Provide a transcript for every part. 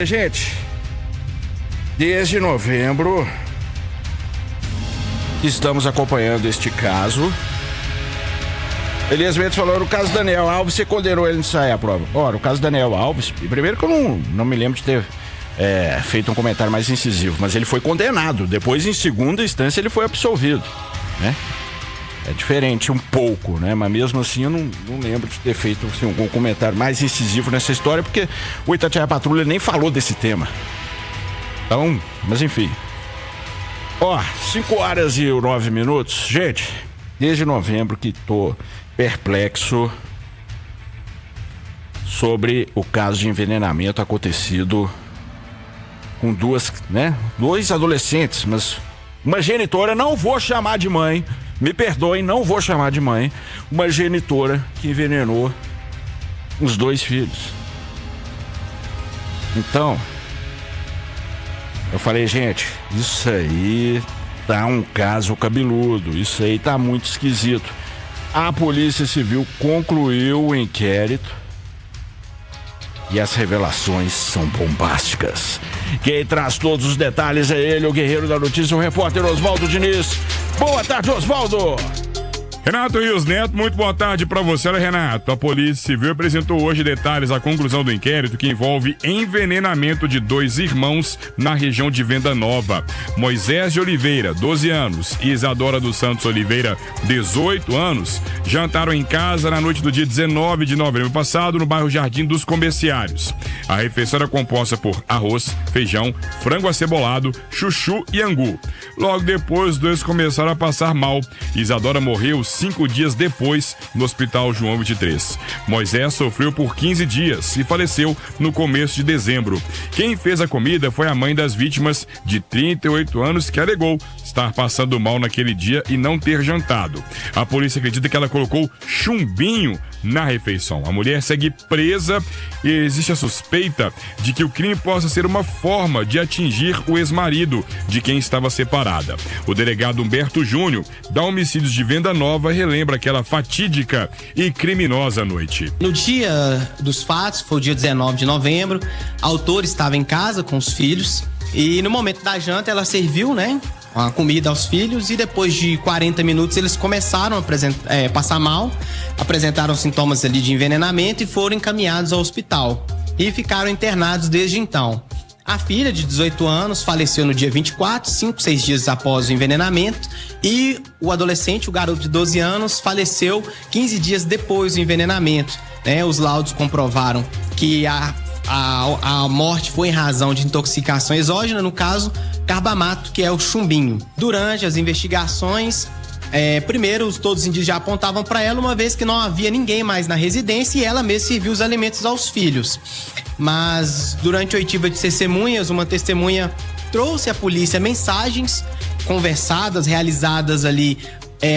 Gente, desde novembro estamos acompanhando este caso. Elias Mendes falou no caso Daniel Alves, você condenou ele nisso aí a prova. Ora, o caso Daniel Alves, primeiro que eu não me lembro de ter feito um comentário mais incisivo, mas ele foi condenado. Depois, em segunda instância, ele foi absolvido, né? É diferente um pouco, né? Mas mesmo assim eu não lembro de ter feito assim, um comentário mais incisivo nessa história, porque o Itatiaia Patrulha nem falou desse tema. Então, mas enfim. 5h09. Gente, desde novembro que tô perplexo sobre o caso de envenenamento acontecido com dois adolescentes, mas uma genitora, não vou chamar de mãe, me perdoem, não vou chamar de mãe, uma genitora que envenenou os dois filhos. Então, eu falei, gente, isso aí tá um caso cabeludo, isso aí tá muito esquisito. A Polícia Civil concluiu o inquérito e as revelações são bombásticas. Quem traz todos os detalhes é ele, o guerreiro da notícia, o repórter Oswaldo Diniz. Boa tarde, Oswaldo! Renato Rios Neto, muito boa tarde para você, Renato. A Polícia Civil apresentou hoje detalhes à conclusão do inquérito que envolve envenenamento de dois irmãos na região de Venda Nova. Moisés de Oliveira, 12 anos, e Isadora dos Santos Oliveira, 18 anos, jantaram em casa na noite do dia 19 de novembro passado no bairro Jardim dos Comerciários. A refeição era composta por arroz, feijão, frango acebolado, chuchu e angu. Logo depois, os dois começaram a passar mal. Isadora morreu 5 dias depois no Hospital João 23. Moisés sofreu por 15 dias e faleceu no começo de dezembro. Quem fez a comida foi a mãe das vítimas, de 38 anos, que alegou estar passando mal naquele dia e não ter jantado. A polícia acredita que ela colocou chumbinho na refeição. A mulher segue presa e existe a suspeita de que o crime possa ser uma forma de atingir o ex-marido de quem estava separada. O delegado Humberto Júnior, da Homicídios de Venda Nova, relembra aquela fatídica e criminosa noite. No dia dos fatos, foi o dia 19 de novembro, a autora estava em casa com os filhos e no momento da janta ela serviu, a comida aos filhos, e depois de 40 minutos eles começaram a passar mal, apresentaram sintomas ali de envenenamento e foram encaminhados ao hospital e ficaram internados desde então. A filha, de 18 anos, faleceu no dia 24, 6 dias após o envenenamento, e o adolescente, o garoto de 12 anos, faleceu 15 dias depois do envenenamento. Os laudos comprovaram que a morte foi em razão de intoxicação exógena, no caso, carbamato, que é o chumbinho. Durante as investigações, primeiro todos os indícios já apontavam para ela, uma vez que não havia ninguém mais na residência e ela mesma serviu os alimentos aos filhos. Mas durante a oitiva de testemunhas, uma testemunha trouxe à polícia mensagens conversadas, realizadas ali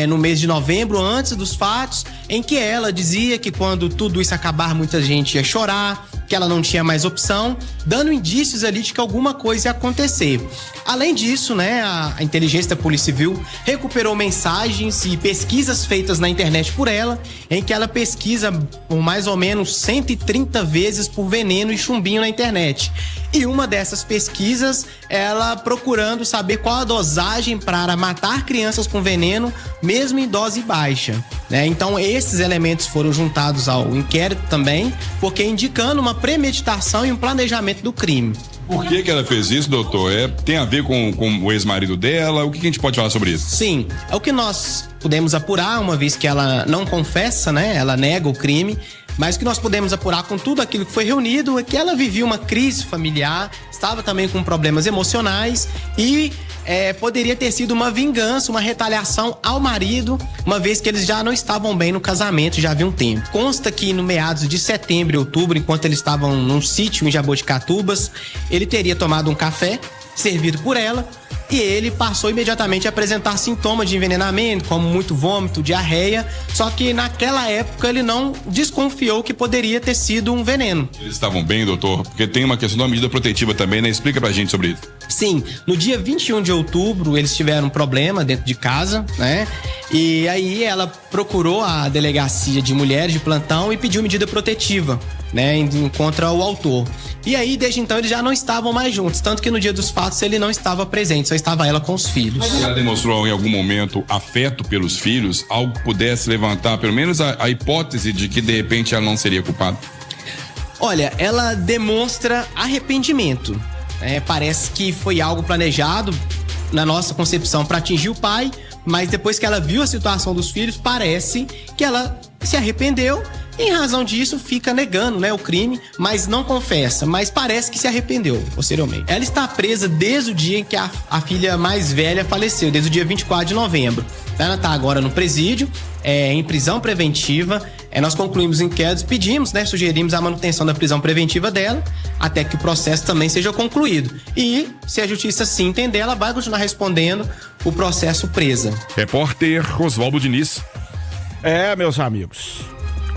no mês de novembro, antes dos fatos, em que ela dizia que quando tudo isso acabar, muita gente ia chorar, que ela não tinha mais opção, dando indícios ali de que alguma coisa ia acontecer. Além disso, a inteligência da Polícia Civil recuperou mensagens e pesquisas feitas na internet por ela, em que ela pesquisa por mais ou menos 130 vezes por veneno e chumbinho na internet. E uma dessas pesquisas, ela procurando saber qual a dosagem para matar crianças com veneno, mesmo em dose baixa. Então, esses elementos foram juntados ao inquérito também, porque indicando uma premeditação e um planejamento do crime. Por que ela fez isso, doutor? Tem a ver com o ex-marido dela? O que a gente pode falar sobre isso? Sim, é o que nós pudemos apurar, uma vez que ela não confessa, ela nega o crime, mas o que nós podemos apurar com tudo aquilo que foi reunido é que ela vivia uma crise familiar, estava também com problemas emocionais e poderia ter sido uma vingança, uma retaliação ao marido, uma vez que eles já não estavam bem no casamento, já havia um tempo. Consta que no meados de setembro e outubro, enquanto eles estavam num sítio em Jaboticatubas, ele teria tomado um café servido por ela e ele passou imediatamente a apresentar sintomas de envenenamento, como muito vômito, diarreia, só que naquela época ele não desconfiou que poderia ter sido um veneno. Eles estavam bem, doutor? Porque tem uma questão da medida protetiva também, Explica pra gente sobre isso. Sim, no dia 21 de outubro eles tiveram um problema dentro de casa, E aí ela procurou a delegacia de mulheres de plantão e pediu medida protetiva. né, contra o autor. E aí, desde então, eles já não estavam mais juntos, tanto que no dia dos fatos ele não estava presente, só estava ela com os filhos. Mas ela demonstrou em algum momento afeto pelos filhos, algo que pudesse levantar pelo menos a hipótese de que de repente ela não seria culpada? Olha, ela demonstra arrependimento. Parece que foi algo planejado na nossa concepção para atingir o pai, mas depois que ela viu a situação dos filhos, parece que ela se arrependeu. Em razão disso, fica negando, né, o crime, mas não confessa, mas parece que se arrependeu posteriormente. Ela está presa desde o dia em que a filha mais velha faleceu, desde o dia 24 de novembro. Ela está agora no presídio, em prisão preventiva. Nós concluímos o inquérito, pedimos, né, sugerimos a manutenção da prisão preventiva dela, até que o processo também seja concluído. E, se a justiça sim entender, ela vai continuar respondendo o processo presa. Repórter Oswaldo Diniz. Meus amigos,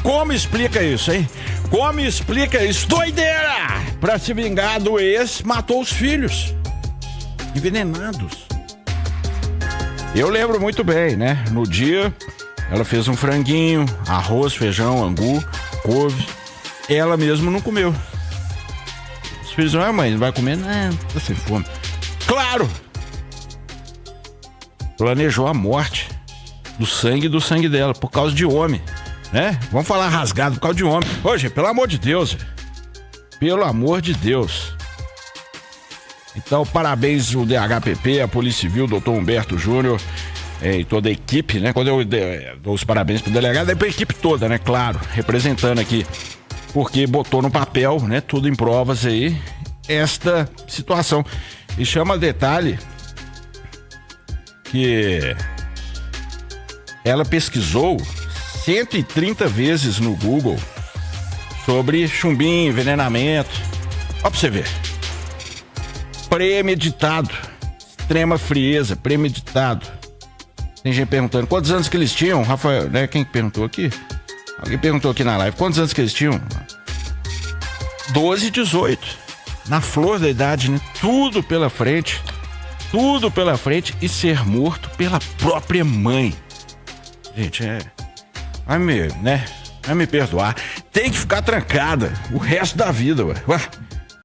como explica isso, hein? Como explica isso? Doideira! Pra se vingar do ex, matou os filhos. Envenenados. Eu lembro muito bem, né? No dia, ela fez um franguinho, arroz, feijão, angu, couve. Ela mesma não comeu. Os filhos, mãe, não vai comer? Não, tô sem fome. Claro! Planejou a morte do sangue dela, por causa de homem. Né? Vamos falar rasgado por causa de homem. Hoje, pelo amor de Deus. Pelo amor de Deus. Então, parabéns ao DHPP, a Polícia Civil, doutor Humberto Júnior e toda a equipe, né? Quando eu dou os parabéns pro delegado, é pra equipe toda, né? Claro, representando aqui. Porque botou no papel, né? Tudo em provas aí, esta situação. E chama detalhe que ela pesquisou 130 vezes no Google sobre chumbinho, envenenamento. Ó pra você ver. Premeditado. Extrema frieza, premeditado. Tem gente perguntando quantos anos que eles tinham, Rafael, né? Quem perguntou aqui? Alguém perguntou aqui na live. Quantos anos que eles tinham? 12 e 18. Na flor da idade, né? Tudo pela frente. Tudo pela frente e ser morto pela própria mãe. Gente, vai me perdoar. Tem que ficar trancada o resto da vida, ué.